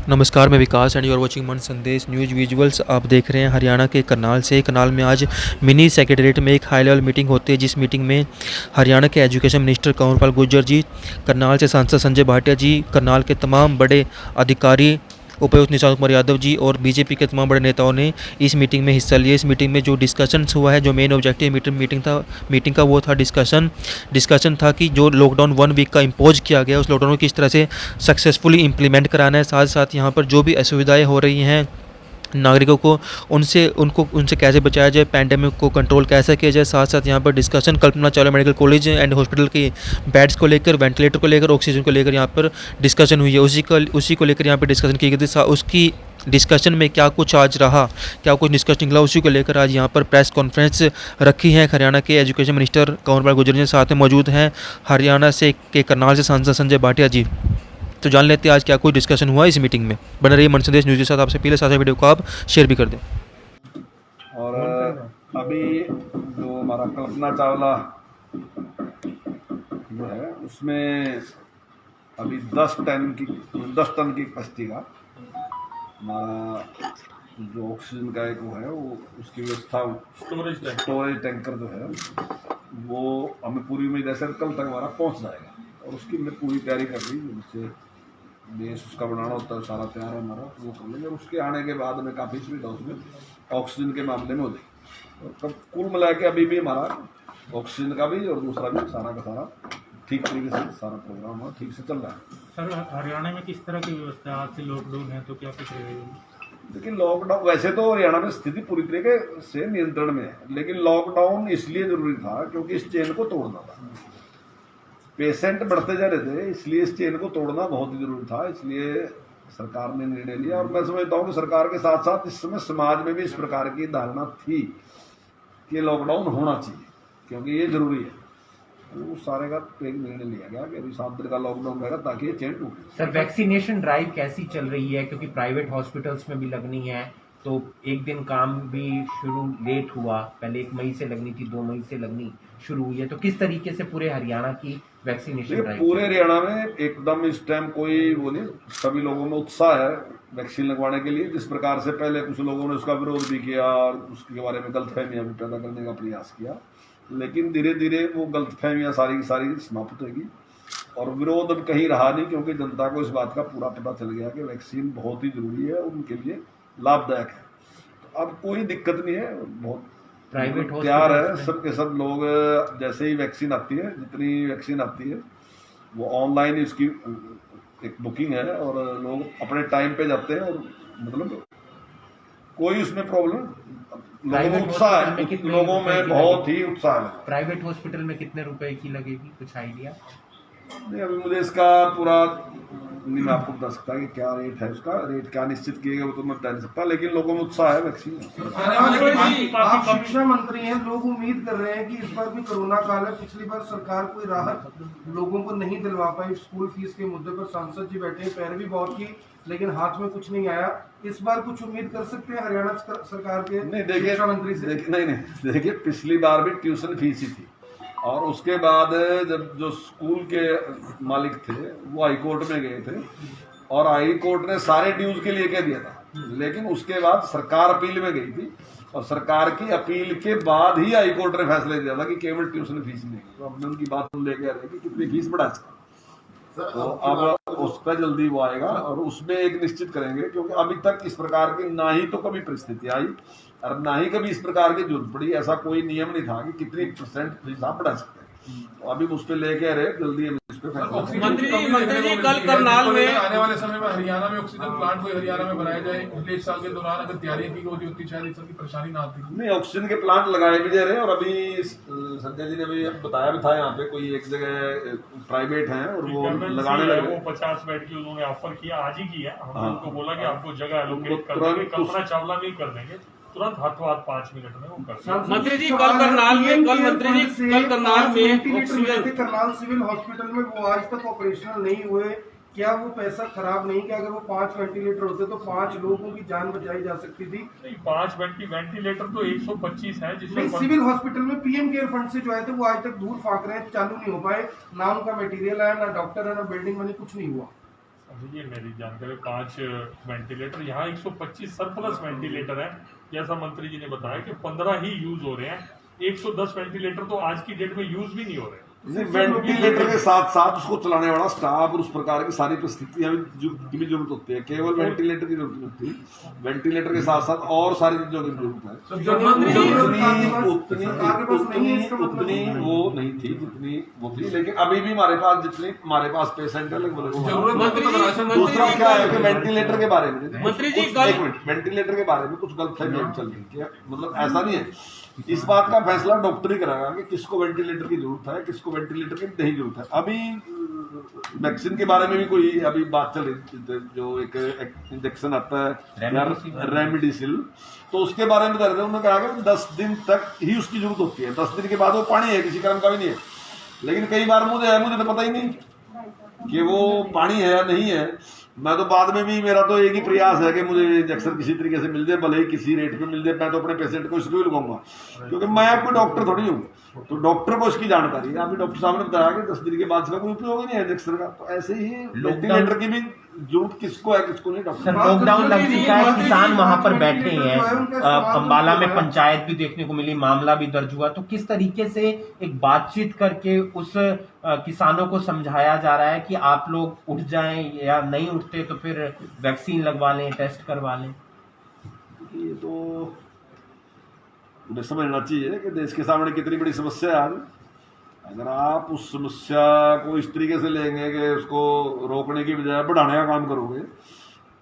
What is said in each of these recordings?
नमस्कार, मैं विकास and you are watching मन संदेश न्यूज़ विजुअल्स। आप देख रहे हैं हरियाणा के करनाल से। करनाल में आज मिनी सेक्रेटेरिएट में एक हाई लेवल मीटिंग होती है, जिस मीटिंग में हरियाणा के एजुकेशन मिनिस्टर कंवरपाल गुर्जर जी, करनाल से सांसद संजय भाटिया जी, करनाल के तमाम बड़े अधिकारी, उपायुक्त निशांत कुमार यादव जी और बीजेपी के तमाम बड़े नेताओं ने इस मीटिंग में हिस्सा लिया। इस मीटिंग में जो डिस्कशन हुआ है, जो मेन ऑब्जेक्टिव मीटिंग का वो था डिस्कशन था कि जो लॉकडाउन 1 वीक का इम्पोज किया गया, उस लॉकडाउन को किस तरह से सक्सेसफुली इम्प्लीमेंट कराना है। साथ साथ यहाँ पर जो भी असुविधाएँ हो रही हैं नागरिकों को, उनसे कैसे बचाया जाए, पैंडेमिक को कंट्रोल कैसे किया जाए। साथ साथ यहाँ पर discussion Kalpana Chawla medical college and hospital के बेड्स को लेकर, वेंटिलेटर को लेकर, ऑक्सीजन को लेकर यहाँ पर डिस्कशन हुई है। उसी को लेकर यहाँ पर डिस्कशन की गई थी। उसकी डिस्कशन में क्या कुछ आज रहा, क्या कुछ डिस्कशन निकला, उसी को लेकर आज यहाँ पर प्रेस कॉन्फ्रेंस रखी है। हरियाणा के एजुकेशन मिनिस्टर कंवरपाल गुर्जर जी साथ में मौजूद हैं, हरियाणा से के करनाल से सांसद संजय भाटिया जी। तो जान लेते हैं आज क्या कोई डिस्कशन हुआ इस मीटिंग में। बने रहिए मन संदेश न्यूज़ के साथ। आपसे पहले साथ वीडियो को आप शेयर भी कर दें। और अभी जो हमारा कल्पना चावला जो है, उसमें अभी 10 टन की कश्ती का हमारा जो ऑक्सीजन का एक वो है, वो उसकी व्यवस्था, स्टोरेज टैंकर जो है वो हमें पूरी उम्मीद है सर कल तक हमारा पहुंच जाएगा। और उसकी हमने पूरी तैयारी कर ली, जिससे बेस उसका बनाना होता है, सारा तैयार है हमारा, वो कर लेंगे। और उसके आने के बाद हमें काफ़ी सुविधा उसमें ऑक्सीजन के मामले में हो जाएगी। और कब कुल मिला के अभी भी हमारा ऑक्सीजन का भी और दूसरा भी सारा का सारा ठीक तरीके से सारा प्रोग्राम हमारा ठीक से चल रहा है। सर, हरियाणा में किस तरह की व्यवस्था है? आज से लॉकडाउन है तो क्या कुछ रहेगी? लेकिन लॉकडाउन वैसे तो हरियाणा में स्थिति पूरी तरीके से नियंत्रण में है, लेकिन लॉकडाउन इसलिए जरूरी था क्योंकि इस चेन को तोड़ना था। पेशेंट बढ़ते जा रहे थे, इसलिए इस चेन को तोड़ना बहुत ही जरूरी था। इसलिए सरकार ने निर्णय लिया। और मैं समझता हूँ कि सरकार के साथ साथ इस समय समाज में भी इस प्रकार की धारणा थी कि लॉकडाउन होना चाहिए क्योंकि ये जरूरी है। तो सारे का एक निर्णय लिया गया कि अभी 7 दिन का लॉकडाउन रहेगा ताकि ये चेन टूटे। सर, वैक्सीनेशन ड्राइव कैसी चल रही है? क्योंकि प्राइवेट हॉस्पिटल्स में भी लगनी है, तो एक दिन काम भी शुरू लेट हुआ। पहले 1 मई से लगनी थी, 2 मई से लगनी शुरू हुई है। तो किस तरीके से पूरे हरियाणा की वैक्सीनेशन ड्राइव? पूरे हरियाणा में एकदम इस टाइम कोई वो नहीं, सभी लोगों में उत्साह है वैक्सीन लगवाने के लिए। जिस प्रकार से पहले कुछ लोगों ने उसका विरोध भी किया और उसके बारे में गलतफहमियां भी पैदा करने का प्रयास किया, लेकिन धीरे धीरे वो गलतफहमियां सारी की सारी समाप्त होगी और विरोध अब कहीं रहा नहीं, क्योंकि जनता को इस बात का पूरा पता चल गया कि वैक्सीन बहुत ही जरूरी है, उनके लिए लाभदायक है। तो अब कोई दिक्कत नहीं है, बहुत प्राइवेट तैयार है सब के सब लोग। जैसे ही वैक्सीन आती है, जितनी वैक्सीन आती है वो ऑनलाइन इसकी एक बुकिंग है और लोग अपने टाइम पे जाते हैं। और मतलब कोई उसमें प्रॉब्लम, लोगों में उत्साह है, लोगों में बहुत ही उत्साह है। प्राइवेट हॉस्पिटल में कितने रुपए की लगेगी, कुछ आइडिया? नहीं, अभी मुझे इसका पूरा नहीं मैं आपको बता सकता कि क्या रेट है, उसका रेट क्या निश्चित किएगा वो तो मैं बता नहीं सकता, लेकिन लोगों में उत्साह है वैक्सीन। आप शिक्षा मंत्री हैं, लोग उम्मीद कर रहे हैं कि इस बार भी कोरोना काल है, पिछली बार सरकार कोई राहत लोगों को नहीं दिलवा पाई। स्कूल फीस के मुद्दे पर सांसद जी बैठे, पैरवी बहुत की, लेकिन हाथ में कुछ नहीं आया। इस बार कुछ उम्मीद कर सकते हैं हरियाणा सरकार के शिक्षा मंत्री से? नहीं, देखिए पिछली बार भी ट्यूशन फीस ही थी और उसके बाद जब जो स्कूल के मालिक थे वो हाई कोर्ट में गए थे और हाई कोर्ट ने सारे ड्यूज के लिए कह दिया था, लेकिन उसके बाद सरकार अपील में गई थी और सरकार की अपील के बाद ही हाई कोर्ट ने फैसला दिया था कि केवल ट्यूशन फीस नहीं। तो हमने उनकी बात लेके आ रहे कि कितनी फीस बढ़ा सकते, तो अब उस पर जल्दी वो आएगा और उसमें एक निश्चित करेंगे, क्योंकि अभी तक इस प्रकार की ना ही तो कभी परिस्थिति आई और ना ही कभी इस प्रकार की जरूरत पड़ी। ऐसा कोई नियम नहीं था कि कितनी % फीस आप बढ़ा सकते हैं। तो अभी उस पर लेके आ रहे जल्दी हम इस पे फैसला। मंत्री जी कल करनाल में आने वाले समय में हरियाणा में ऑक्सीजन प्लांट कोई हरियाणा में बनाया जाए, पिछले 1 साल के दौरान अगर तैयारियां की होती होती शायद इस तरह की परेशानी ना आती। नहीं, ऑक्सीजन के प्लांट लगाए भी जा रहे हैं और अभी संजय जी ने भी बताया भी था, यहाँ पे कोई एक जगह प्राइवेट है और वो लगाने लगे। वो 50 बेड की उन्होंने ऑफर किया, आज ही किया। हमने उनको बोला कि आपको जगह एलोकेट कर तुरंत देंगे, कल्पना चावला नहीं कर देंगे, तुरंत हाथों हाथ 5 मिनट में वो कर। मंत्री जी कल करनाल में करनाल सिविल हॉस्पिटल में वो आज तक ऑपरेशनल नहीं हुए। क्या वो पैसा खराब नहीं? कि अगर वो 5 वेंटिलेटर होते तो 5 लोगों की जान बचाई जा सकती थी? नहीं, 5 वेंटिलेटर तो 125 है, जिसमें सिविल हॉस्पिटल में पीएम केयर फंड से जो आए थे वो आज तक दूर फाक रहे हैं, चालू नहीं हो पाए। ना उनका मटेरियल आया, ना डॉक्टर है, ना बिल्डिंग बनी, कुछ नहीं हुआ। ये मेरी जानकारी 5 वेंटिलेटर, यहाँ 125 सरप्लस वेंटिलेटर है। जैसा मंत्री जी ने बताया कि 15 ही यूज हो रहे हैं, 110 वेंटिलेटर तो आज की डेट में यूज भी नहीं हो रहे। वेंटिलेटर के साथ साथ उसको चलाने वाला स्टाफ और उस प्रकार की सारी परिस्थितियां की भी जरूरत होती है। केवल वेंटिलेटर की जरूरत नहीं होती, वेंटिलेटर के साथ साथ और सारी चीजों की जरूरत है। उतनी वो नहीं थी जितनी वो थी, लेकिन अभी भी हमारे पास जितनी हमारे पास पेशेंट है लगभग। दूसरा क्या है कि वेंटिलेटर के बारे में मंत्री जी, एक मिनट, वेंटिलेटर के बारे में कुछ गलतफहमियां चल रही है। मतलब ऐसा नहीं है, इस बात का फैसला डॉक्टर ही करेगा कि किसको वेंटिलेटर की जरूरत है, किसको वेंटिलेटर की नहीं जरूरत है। अभी वैक्सीन के बारे में भी कोई अभी बात चल रही थी, जो एक इंजेक्शन आता है रेमडेसिविर, तो उसके बारे में बता रहे थे। उन्होंने कहा कि 10 दिन तक ही उसकी जरूरत होती है, 10 दिन के बाद वो पानी है, किसी कर्म का भी नहीं है। लेकिन कई बार मुझे तो पता ही नहीं कि वो पानी है या नहीं है। मैं तो बाद में भी, मेरा तो एक ही प्रयास है कि मुझे इंजेक्शन किसी तरीके से मिल जाए, भले ही किसी रेट पे मिल जाए। मैं तो अपने पेशेंट को इसलिए लगाऊंगा क्योंकि मैं कोई डॉक्टर थोड़ी हूँ, तो डॉक्टर को इसकी जानकारी है। अभी डॉक्टर साहब ने बताया कि 10 दिन के बाद इसका कोई उपयोग ही नहीं है इंजेक्शन का। तो ऐसे ही वेंटिलेटर की भी जरूरत किसको है किसको नहीं। डॉक्टर लॉकडाउन लग चुका है, किसान वहां पर बैठे हैं, अंबाला में पंचायत भी देखने को मिली, मामला भी दर्ज हुआ। तो किस तरीके से एक बातचीत करके उस किसानों को समझाया जा रहा है कि आप लोग उठ जाएं, या नहीं उठते तो फिर वैक्सीन लगवा लें, टेस्ट करवा लें? ये तो उन्हें समझना चाहिए कि देश के सामने कितनी बड़ी समस्या है आज। अगर आप उस समस्या को इस तरीके से लेंगे कि उसको रोकने की बजाय बढ़ाने का काम करोगे,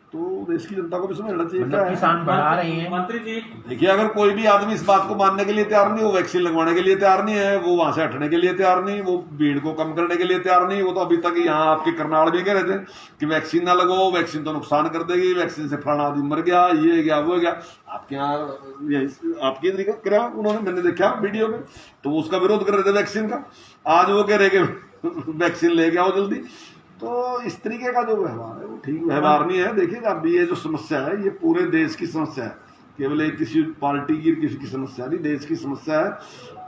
तो देश की जनता को भी समझना चाहिए। मतलब किसान बढ़ा रहे हैं। मंत्री जी, देखिए, अगर कोई भी आदमी इस बात को मानने के लिए तैयार नहीं, वो वैक्सीन लगवाने के लिए तैयार नहीं है, वो वहां से हटने के लिए तैयार नहीं, वो भीड़ को कम करने के लिए तैयार नहीं, वो तो अभी तक यहाँ आपके करनाल भी कह रहे थे कि वैक्सीन ना लगवाओ, वैक्सीन तो नुकसान कर देगी, वैक्सीन से फलाना आदमी मर गया, ये गया वो गया। आपके यहाँ आपकी तरीका क्या उन्होंने, मैंने देखा वीडियो में, तो उसका विरोध कर रहे थे वैक्सीन का। आज वो कह रहे कि वैक्सीन ले के आओ जल्दी। तो इस तरीके का जो व्यवहार है वो ठीक व्यवहार नहीं है। देखिए, अब ये जो समस्या है ये पूरे देश की समस्या है, केवल एक किसी पार्टी की किसी की समस्या नहीं, देश की समस्या है।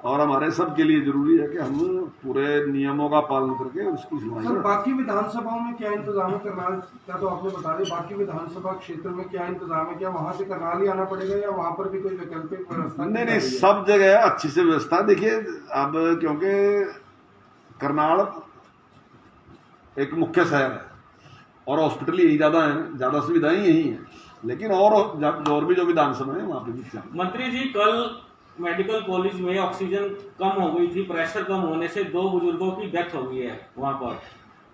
और हमारे सब के लिए जरूरी है कि हम पूरे नियमों का पालन करके उसकी सुनवाई सर, करें। बाकी विधानसभाओं में क्या इंतजाम है? करनाल का तो आपने बता दिया, बाकी विधानसभा क्षेत्र में क्या इंतजाम है? क्या वहां से करनाल ही आना पड़ेगा या वहां पर भी कोई वैकल्पिक व्यवस्था? नहीं, सब जगह अच्छी से व्यवस्था। देखिए, अब क्योंकि करनाल एक मुख्य शहर है और हॉस्पिटल यही ज्यादा है, ज्यादा सुविधाएं यही हैं, लेकिन और भी जो विधानसभा है वहां पे भी। मंत्री जी, कल मेडिकल कॉलेज में ऑक्सीजन कम हो गई थी, प्रेशर कम होने से 2 बुजुर्गों की डेथ हो गई है वहां पर।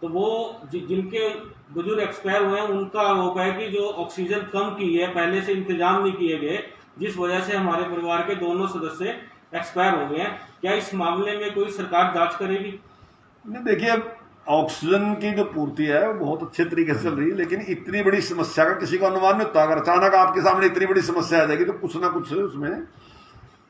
तो वो जिनके बुजुर्ग एक्सपायर हुए हैं उनका आरोप है कि जो ऑक्सीजन कम की है, पहले से इंतजाम नहीं किए गए, जिस वजह से हमारे परिवार के दोनों सदस्य एक्सपायर हो गए हैं। क्या इस मामले में कोई सरकार जांच करेगी? नहीं, देखिए, ऑक्सीजन की जो पूर्ति है वो बहुत अच्छे तरीके से चल रही है, लेकिन इतनी बड़ी समस्या का किसी को अनुमान नहीं होता। अगर अचानक आपके सामने इतनी बड़ी समस्या आ जाएगी तो कुछ ना कुछ उसमें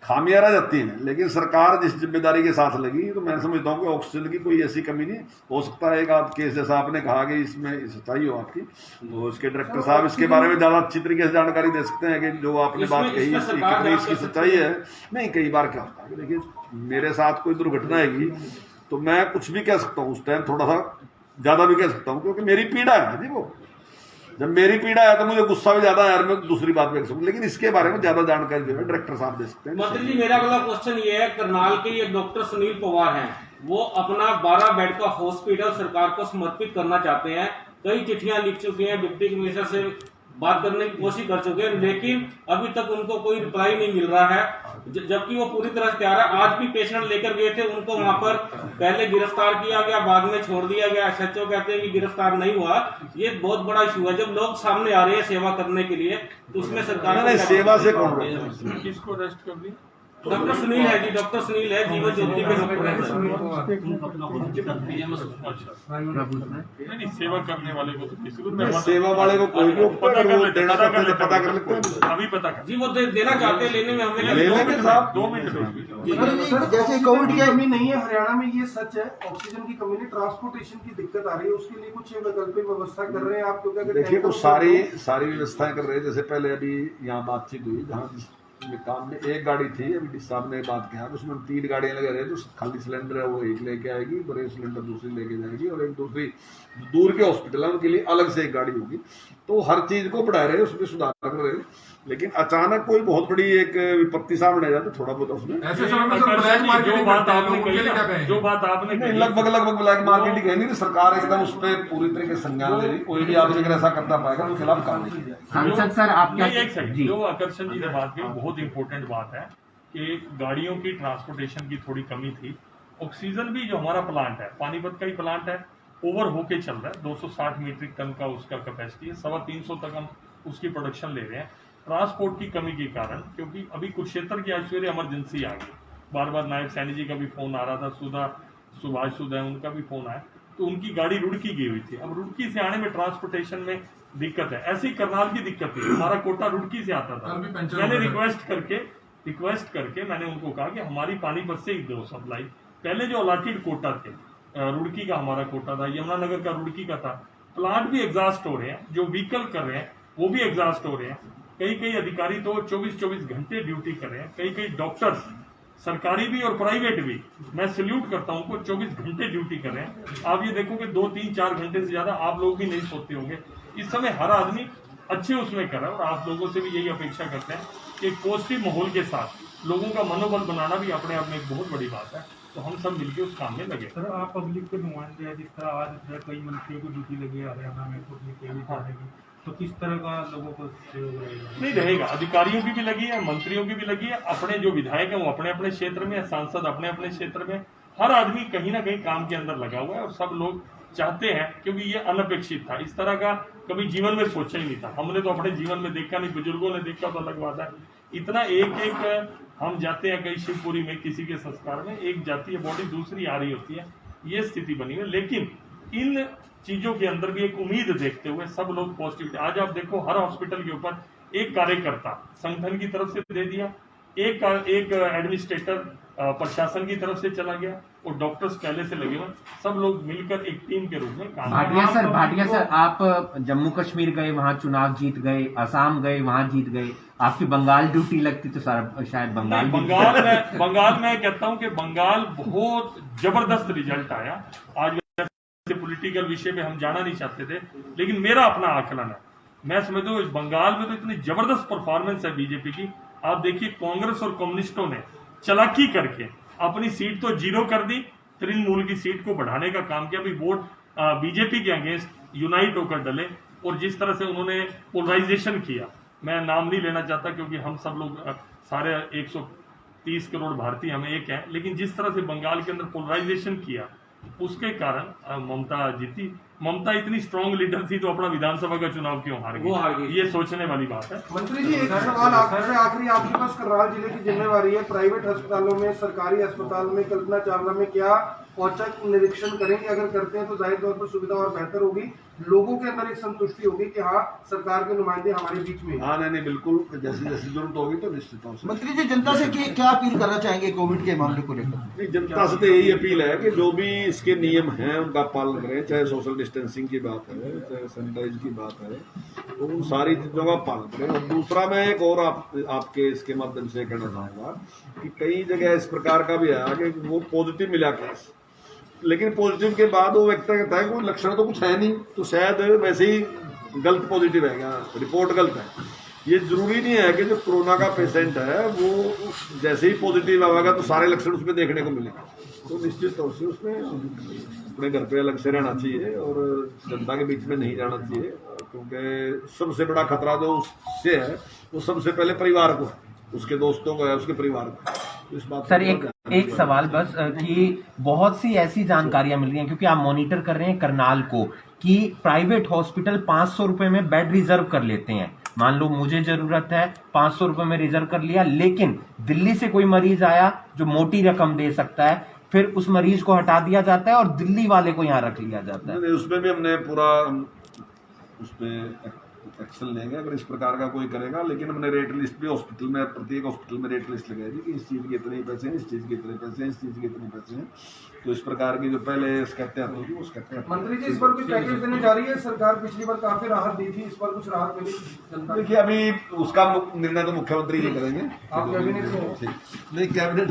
खामियां रह जाती हैं। लेकिन सरकार जिस जिम्मेदारी के साथ लगी, तो मैं समझता हूँ कि ऑक्सीजन की कोई ऐसी कमी नहीं हो सकता है। एक आध केस जैसा आपने कहा कि इसमें सच्चाई हो आपकी, तो इसके डायरेक्टर साहब इसके बारे में ज्यादा अच्छी तरीके से जानकारी दे सकते हैं कि जो आपने बात कही कितनी इसकी सच्चाई है। नहीं, कई बार क्या होता है कि देखिए, मेरे साथ कोई दुर्घटना आएगी तो मैं कुछ भी कह सकता हूँ, उस टाइम थोड़ा सा ज्यादा भी कह सकता हूँ, क्योंकि मेरी पीड़ा है जी। वो जब मेरी पीड़ा है तो मुझे गुस्सा भी ज्यादा है और मैं दूसरी बात भी कह सकूँ, लेकिन इसके बारे में ज्यादा जानकारी जो है डायरेक्टर साहब दे सकते हैं। मंत्री जी, मेरा अगला क्वेश्चन ये है, करनाल के ये डॉक्टर सुनील पवार हैं, वो अपना 12 बेड का हॉस्पिटल सरकार को समर्पित करना चाहते हैं। कई चिट्ठियां लिख चुके हैं, डिप्टी कमिश्नर से बात करने की कोशिश कर चुके हैं, लेकिन अभी तक उनको कोई रिप्लाई नहीं मिल रहा है, जबकि वो पूरी तरह से तैयार है। आज भी पेशेंट लेकर गए थे, उनको वहां पर पहले गिरफ्तार किया गया, बाद में छोड़ दिया गया। एसएचओ कहते हैं कि गिरफ्तार नहीं हुआ। ये बहुत बड़ा इशू है। जब लोग सामने आ रहे हैं सेवा करने के लिए, तो उसमें सरकार सेवा से कौन रहे हैं? किसको अरेस्ट कर दिया? डॉक्टर सुनील है जी, डॉक्टर सुनील है, जीवन ज्योति के डॉक्टर है। नहीं, सेवा करने वाले को तो किसी को सेवा वाले को कोई भी पता कर लेते हैं, अभी पता कर जी, वो देना चाहते हैं, लेने में हमें ले लेंगे साहब। 2 मिनट। सर, जैसे कोविड की कमी नहीं है हरियाणा में, ये सच है, ऑक्सीजन की कमी नहीं, ट्रांसपोर्टेशन की दिक्कत आ रही है, उसके लिए कुछ वैकल्पिक व्यवस्था कर रहे हैं आप? क्योंकि देखिए, वो सारी व्यवस्थाएं कर रहे हैं। जैसे पहले अभी यहाँ बातचीत हुई, जहाँ उसमें काम में एक गाड़ी थी, अभी डिस्चार्ज में बात किया उसमें 3 गाड़ियाँ लगे रहे, जो खाली सिलेंडर है वो एक लेके आएगी, बड़े सिलेंडर दूसरी लेके जाएगी, और एक दूसरी दूर के हॉस्पिटल है उनके लिए अलग से एक गाड़ी होगी। तो हर चीज को बढ़ा रहे, उसमें सुधार कर रहे, लेकिन अचानक कोई बहुत बड़ी एक विपत्ति सामने आ जाए तो थोड़ा बहुत उसमें ऐसे समय में सर ब्लैक मार्केटिंग जो बात करते हैं आपने लोग, उनके लिए क्या कही, कहेंगे? जो बात आपने कही, लगभग ब्लैक मार्केटिंग है नहीं, सरकार एकदम उस पर पूरी तरीके से संज्ञान ले रही, कोई भी आदमी अगर ऐसा करता पाएगा तो खिलाफ कार्रवाई की जाएगी। सांसद सर आप क्या नहीं, एक सेकंड, जी जो आकर्षण जी ने बात की बहुत इंपॉर्टेंट बात है कि गाड़ियों की ट्रांसपोर्टेशन की थोड़ी कमी थी। ऑक्सीजन भी जो हमारा प्लांट है, पानीपत का ही प्लांट है, ओवर होके चल रहा है, 260 मीट्रिक टन का उसका कैपेसिटी है, 350 तक हम उसकी प्रोडक्शन ले रहे हैं। ट्रांसपोर्ट की कमी के कारण, क्योंकि अभी कुरुक्षेत्र की आज सवेरे इमरजेंसी आ गई, बार बार नायब सैनी जी का भी फोन आ रहा था, सुभाष सुधा उनका भी फोन आया, तो उनकी गाड़ी रुड़की गई हुई थी। अब रुड़की से आने में ट्रांसपोर्टेशन में दिक्कत है, ऐसी करनाल की दिक्कत थी, हमारा कोटा रुड़की से आता था। कल भी पंचर मैंने हो गया। रिक्वेस्ट करके मैंने उनको कहा कि हमारी पानीपत से ही दो सप्लाई। पहले जो अलाटेड कोटा थे, रुड़की का हमारा कोटा था, यमुनानगर का रुड़की का था, प्लांट भी एग्जॉस्ट हो रहे हैं, जो व्हीकल कर रहे हैं वो भी एग्जॉस्ट हो रहे हैं। कई अधिकारी तो 24 घंटे ड्यूटी कर रहे हैं, कई डॉक्टर्स सरकारी भी और प्राइवेट भी, मैं सल्यूट करता हूं उनको, 24 घंटे ड्यूटी कर रहे हैं। आप ये देखो कि 2, 3, 4 घंटे से ज्यादा आप लोग भी नहीं सोते होंगे। इस समय हर आदमी अच्छे उसमें कर रहा है, और आप लोगों से भी यही अपेक्षा करते हैं कि एक पॉजिटिव माहौल के साथ लोगों का मनोबल बनाना भी अपने आप में एक बहुत बड़ी बात है। तो हम सब मिलकर उस काम में लगे। सर आप पब्लिक के नुमाइंदे हैं, जिस तरह आज कई मंत्रियों को ड्यूटी लगी है हरियाणा में, तो किस तरह का लोगों को सहयोग रहेगा? नहीं रहेगा, अधिकारियों की भी लगी है, मंत्रियों की भी लगी है, अपने जो विधायक हैं वो अपने अपने क्षेत्र में, सांसद अपने अपने क्षेत्र में, हर आदमी कहीं ना कहीं काम के अंदर लगा हुआ है, और सब लोग चाहते हैं, क्योंकि ये अनपेक्षित था, इस तरह का कभी जीवन में सोचा ही नहीं था। हमने तो अपने जीवन में देखा नहीं, बुजुर्गों ने देखा तो अलग बात है। इतना एक हम जाते हैं कहीं शिवपुरी में किसी के संस्कार में, एक जाती है बॉडी दूसरी आ रही होती है, ये स्थिति बनी हुई है। लेकिन इन चीजों के अंदर भी एक उम्मीद देखते हुए सब लोग पॉजिटिव। आज आप देखो हर हॉस्पिटल के ऊपर एक कार्यकर्ता संगठन की तरफ से दे दिया, एक एडमिनिस्ट्रेटर प्रशासन की तरफ से चला गया, और डॉक्टर्स पहले से लगे हुए, सब लोग मिलकर एक टीम के रूप में काम। भाटिया सर आप जम्मू कश्मीर गए, वहां चुनाव जीत गए, असम गए, वहां जीत गए, आपकी बंगाल ड्यूटी लगती तो शायद बंगाल में कहता हूं कि बंगाल बहुत जबरदस्त रिजल्ट आया। आज पॉलिटिकल विषय पे हम जाना नहीं चाहते थे, लेकिन मेरा अपना आकलन है, मैं समझता हूँ बंगाल में तो इतनी जबरदस्त परफॉर्मेंस है बीजेपी की। आप देखिए कांग्रेस और कम्युनिस्टों ने चालाकी करके अपनी सीट तो 0 कर दी, तृणमूल की सीट को बढ़ाने का काम किया, भी वोट बीजेपी के अगेंस्ट यूनाइट होकर डले, और जिस तरह से उन्होंने पोलराइजेशन किया, मैं नाम नहीं लेना चाहता क्योंकि हम सब लोग सारे 130 करोड़ भारतीय हम एक हैं, लेकिन जिस तरह से बंगाल के अंदर पोलराइजेशन किया उसके कारण ममता जीती। ममता इतनी स्ट्रॉन्ग लीडर थी तो अपना विधानसभा का चुनाव क्यों हार गई, ये सोचने वाली बात है। मंत्री जी एक सवाल आपसे आखिरी, आपके पास करनाल जिले की जिम्मेवारी है, प्राइवेट अस्पतालों में, सरकारी अस्पताल में कल्पना चावला में क्या औचक निरीक्षण करेंगे? अगर करते हैं तो जाहिर तौर पर सुविधा और बेहतर होगी, लोगों के अंदर एक संतुष्टि होगी कि हाँ सरकार के नुमाइंदे हमारे बीच में। हाँ नहीं बिल्कुल, जैसी जैसी जरूरत होगी तो निश्चित तौर से। मंत्री जी जनता से क्या अपील करना चाहेंगे कोविड के मामले को लेकर? जनता से तो यही अपील है कि जो भी इसके नियम हैं उनका पालन करें, चाहे सोशल डिस्टेंसिंग की बात है, चाहे सैनिटाइज की बात है, तो उन सारी चीजों का पालन करें। और दूसरा मैं एक और आपके इसके माध्यम से कहना चाहूंगा कि कई जगह इस प्रकार का भी है कि वो पॉजिटिव मिला केस, लेकिन पॉजिटिव के बाद वो व्यक्ति कहता है कोई लक्षण तो कुछ है नहीं, तो शायद वैसे ही गलत पॉजिटिव है, रिपोर्ट गलत है। ये जरूरी नहीं है कि जो कोरोना का पेशेंट है वो जैसे ही पॉजिटिव आएगा तो सारे लक्षण उसमें देखने को मिलेगा। तो निश्चित तौर से उसमें अपने घर पे अलग से रहना चाहिए और जनता के बीच में नहीं जाना चाहिए, क्योंकि सबसे बड़ा खतरा जो उससे है वो सबसे पहले परिवार को है, उसके दोस्तों को है, उसके परिवार को। इस बात सर एक सवाल बस कि बहुत सी ऐसी जानकारियां मिल रही हैं, क्योंकि आप मॉनिटर कर रहे हैं करनाल को, कि प्राइवेट हॉस्पिटल 500 रुपए में बेड रिजर्व कर लेते हैं। मान लो मुझे जरूरत है, 500 रुपए में रिजर्व कर लिया, लेकिन दिल्ली से कोई मरीज आया जो मोटी रकम दे सकता है, फिर उस मरीज को हटा दिया जाता है और दिल्ली वाले को यहाँ रख लिया जाता है। उसमें भी हमने पूरा उसमें एक्शन लेंगे अगर इस प्रकार का कोई करेगा। लेकिन हमने रेट लिस्ट भी हॉस्पिटल में, प्रत्येक हॉस्पिटल में रेट लिस्ट लगाई थी कि इस चीज़ के इतने पैसे हैं, इस चीज़ के इतने पैसे हैं, इस चीज़ के इतने पैसे हैं। तो इस प्रकार की जो पहले स्कैते आती थी वो स्कैते आती मंत्री जी, इस पर कुछ पैकेज देने जा रही है सरकार? पिछली बार काफी राहत दी थी, इस पर कुछ राहत मिली जनता को? देखिए अभी उसका निर्णय तो मुख्यमंत्री जी करेंगे। आप कैबिनेट में हो? नहीं, कैबिनेट